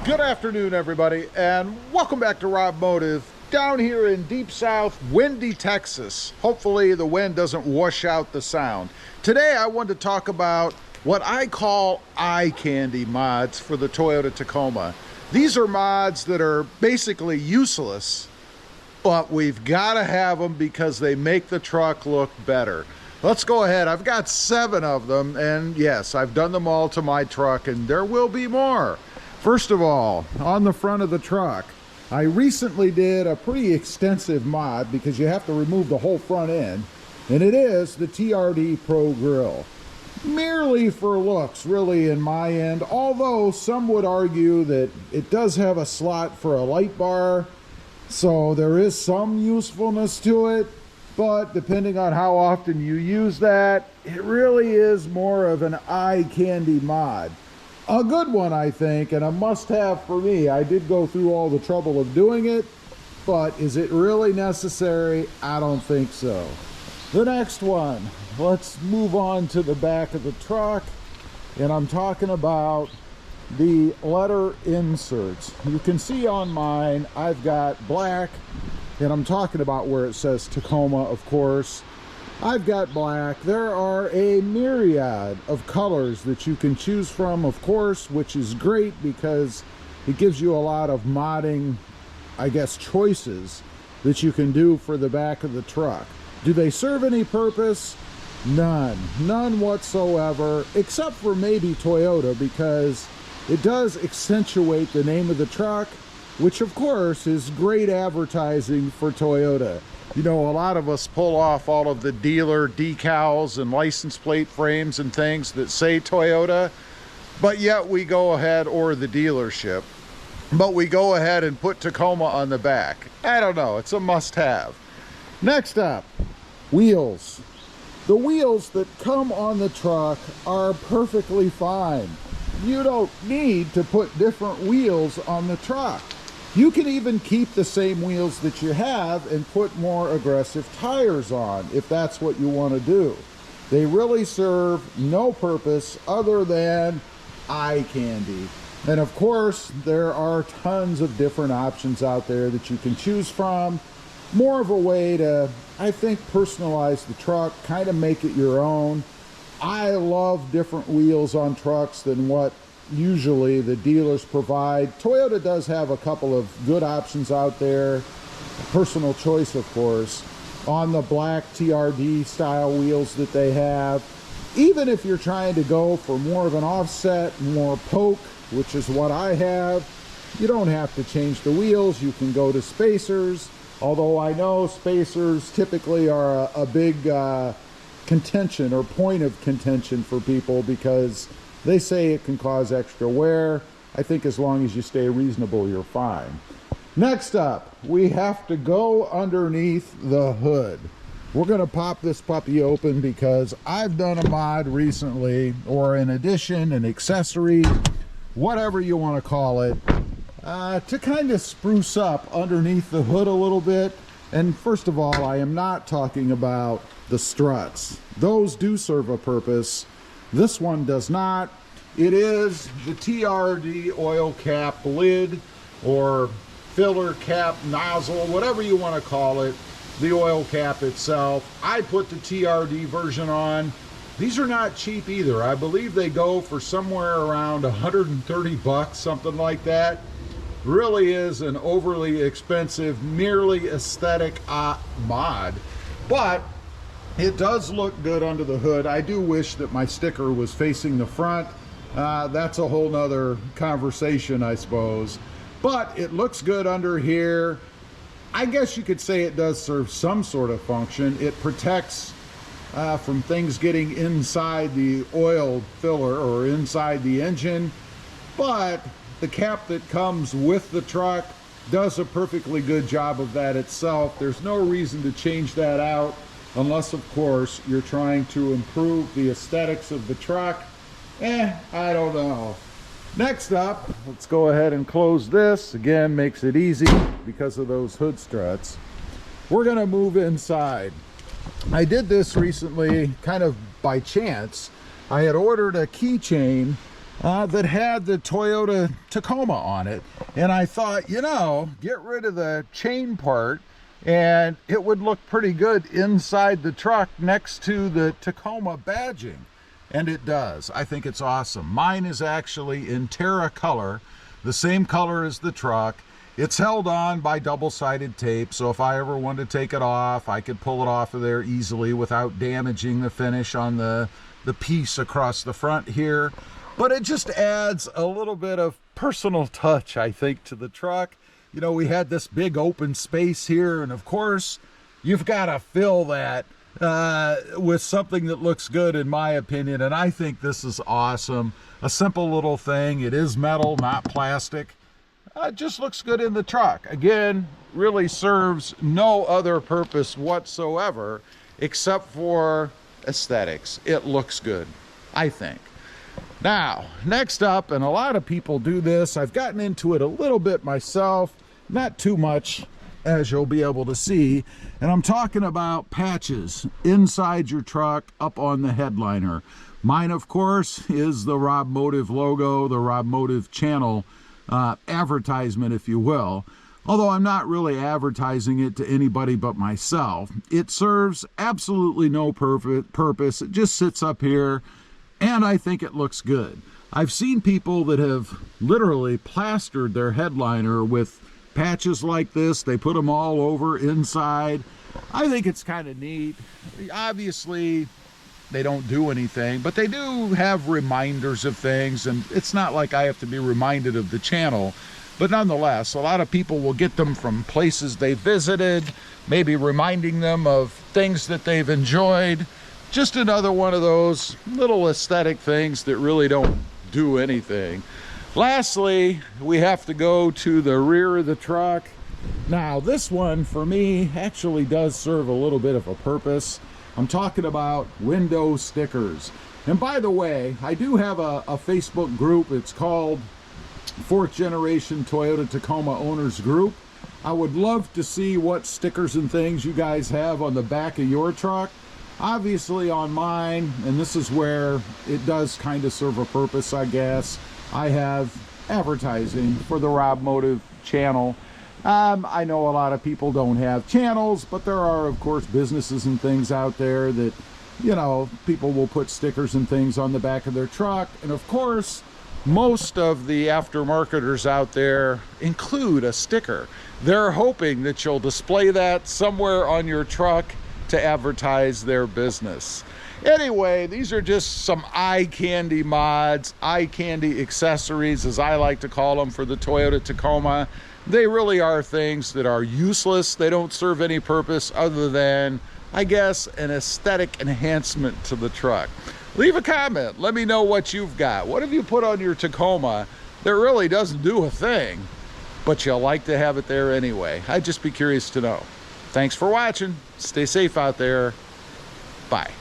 Good afternoon, everybody, and welcome back to RobMotive down here in deep south, windy Texas. Hopefully the wind doesn't wash out the sound. Today I want to talk about what I call eye candy mods for the Toyota Tacoma. These are mods that are basically useless, but we've got to have them because they make the truck look better. Let's go ahead. I've got 7 of them, and yes, I've done them all to my truck, and there will be more. First of all, on the front of the truck, I recently did a pretty extensive mod because you have to remove the whole front end, and it is the TRD Pro Grill. Merely for looks, really, in my end, although some would argue that it does have a slot for a light bar, so there is some usefulness to it, but depending on how often you use that, it really is more of an eye candy mod. A good one, I think, and a must-have for me. I did go through all the trouble of doing it, but is it really necessary? I don't think so. The next one, let's move on to the back of the truck, and I'm talking about the letter inserts. You can see on mine, I've got black, and I'm talking about where it says Tacoma, of course. I've got black. There are a myriad of colors that you can choose from, of course, which is great because it gives you a lot of modding, I guess, choices that you can do for the back of the truck. Do they serve any purpose? None. None whatsoever, except for maybe Toyota, because it does accentuate the name of the truck, which of course is great advertising for Toyota. You know, a lot of us pull off all of the dealer decals and license plate frames and things that say Toyota, but yet we go ahead, or the dealership, but we go ahead and put Tacoma on the back. I don't know, it's a must-have. Next up, wheels. The wheels that come on the truck are perfectly fine. You don't need to put different wheels on the truck. You can even keep the same wheels that you have and put more aggressive tires on if that's what you want to do. They really serve no purpose other than eye candy. And of course, there are tons of different options out there that you can choose from. More of a way to, I think, personalize the truck, kind of make it your own. I love different wheels on trucks than what usually the dealers provide. Toyota does have a couple of good options out there, personal choice of course, on the black TRD style wheels that they have. Even if you're trying to go for more of an offset, more poke, which is what I have, you don't have to change the wheels. You can go to spacers, although I know spacers typically are a big contention or point of contention for people because they say it can cause extra wear. I think as long as you stay reasonable, you're fine. Next up, we have to go underneath the hood. We're going to pop this puppy open because I've done a mod recently, or an addition, an accessory, whatever you want to call it, to kind of spruce up underneath the hood a little bit. And first of all, I am not talking about the struts. Those do serve a purpose. This one does not. It is the TRD oil cap lid, or filler cap nozzle, whatever you want to call it, the oil cap itself. I put the TRD version on. These are not cheap either. I believe they go for somewhere around 130 bucks, something like that. Really is an overly expensive, merely aesthetic mod, but it does look good under the hood. I do wish that my sticker was facing the front. That's a whole nother conversation, I suppose. But it looks good under here. I guess you could say it does serve some sort of function. It protects from things getting inside the oil filler or inside the engine. But the cap that comes with the truck does a perfectly good job of that itself. There's no reason to change that out, unless of course you're trying to improve the aesthetics of the truck. I don't know. Next up, let's go ahead and close this. Again, makes it easy because of those hood struts. We're gonna move inside. I did this recently kind of by chance. I had ordered a keychain that had the Toyota Tacoma on it. And I thought, you know, get rid of the chain part and it would look pretty good inside the truck next to the Tacoma badging. And it does. I think it's awesome. Mine is actually in Terra color, the same color as the truck. It's held on by double-sided tape, so if I ever wanted to take it off, I could pull it off of there easily without damaging the finish on the piece across the front here. But it just adds a little bit of personal touch, I think, to the truck. You know, we had this big open space here, and of course, you've got to fill that with something that looks good, in my opinion, and I think this is awesome. A simple little thing. It is metal, not plastic. It just looks good in the truck. Again, really serves no other purpose whatsoever except for aesthetics. It looks good, I think. Now, next up, and a lot of people do this, I've gotten into it a little bit myself, not too much, as you'll be able to see, and I'm talking about patches inside your truck up on the headliner. Mine, of course, is the RobMotive logo, the RobMotive channel advertisement, if you will. Although I'm not really advertising it to anybody but myself. It serves absolutely no purpose. It just sits up here, and I think it looks good. I've seen people that have literally plastered their headliner with patches like this. They put them all over inside. I think it's kind of neat. Obviously, they don't do anything, but they do have reminders of things, and it's not like I have to be reminded of the channel, but nonetheless, a lot of people will get them from places they visited, maybe reminding them of things that they've enjoyed. Just another one of those little aesthetic things that really don't do anything. Lastly, we have to go to the rear of the truck. Now, this one for me actually does serve a little bit of a purpose. I'm talking about window stickers. And by the way, I do have a Facebook group. It's called 4th Generation Toyota Tacoma Owners Group. I would love to see what stickers and things you guys have on the back of your truck. Obviously on mine, and this is where it does kind of serve a purpose, I guess, I have advertising for the RobMotive channel. I know a lot of people don't have channels, but there are, of course, businesses and things out there that, you know, people will put stickers and things on the back of their truck. And of course, most of the aftermarketers out there include a sticker. They're hoping that you'll display that somewhere on your truck to advertise their business. Anyway, these are just some eye candy mods, eye candy accessories, as I like to call them, for the Toyota Tacoma. They really are things that are useless. They don't serve any purpose other than, I guess, an aesthetic enhancement to the truck. Leave a comment. Let me know what you've got. What have you put on your Tacoma that really doesn't do a thing, but you like to have it there anyway? I'd just be curious to know. Thanks for watching. Stay safe out there. Bye.